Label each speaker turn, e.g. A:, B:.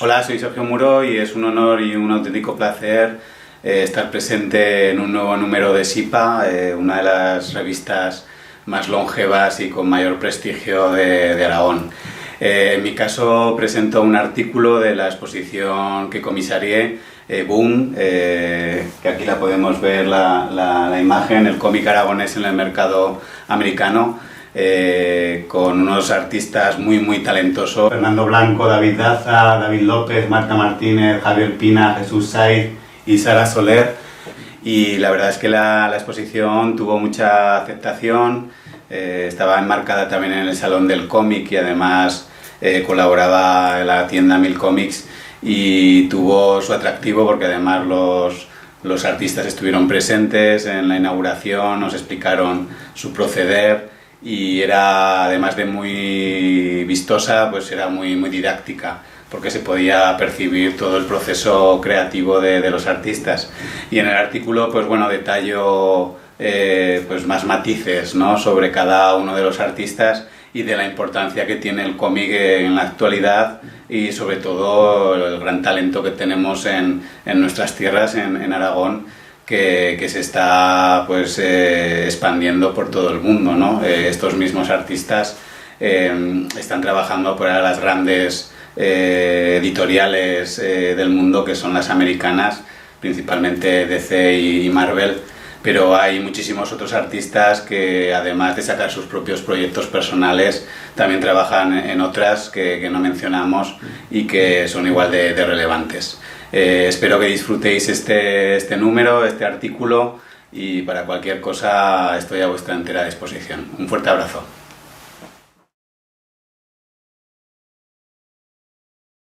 A: Hola, soy Sergio Muro y es un honor y un auténtico placer estar presente en un nuevo número de SIPA, una de las revistas más longevas y con mayor prestigio de Aragón. En mi caso presento un artículo de la exposición que comisarié, Boom, que aquí la podemos ver la imagen, el cómic aragonés en el mercado americano, con unos artistas muy talentosos: Fernando Blanco, David Daza, David López, Marta Martínez, Javier Pina, Jesús Saiz y Sara Soler. Y la verdad es que la exposición tuvo mucha aceptación, estaba enmarcada también en el Salón del Cómic y además colaboraba en la tienda Mil Comics, y tuvo su atractivo porque además los artistas estuvieron presentes en la inauguración, nos explicaron su proceder y era, además de muy vistosa, pues era muy didáctica, porque se podía percibir todo el proceso creativo de los artistas. Y en el artículo, pues bueno, detallo pues más matices, ¿no?, sobre cada uno de los artistas y de la importancia que tiene el cómic en la actualidad, y sobre todo el gran talento que tenemos en nuestras tierras, en Aragón, que se está pues expandiendo por todo el mundo, ¿no? Estos mismos artistas están trabajando para las grandes editoriales del mundo, que son las americanas, principalmente DC y Marvel, pero hay muchísimos otros artistas que, además de sacar sus propios proyectos personales, también trabajan en otras que no mencionamos y que son igual de relevantes. Espero que disfrutéis este número, este artículo, y para cualquier cosa estoy a vuestra entera disposición. Un fuerte abrazo.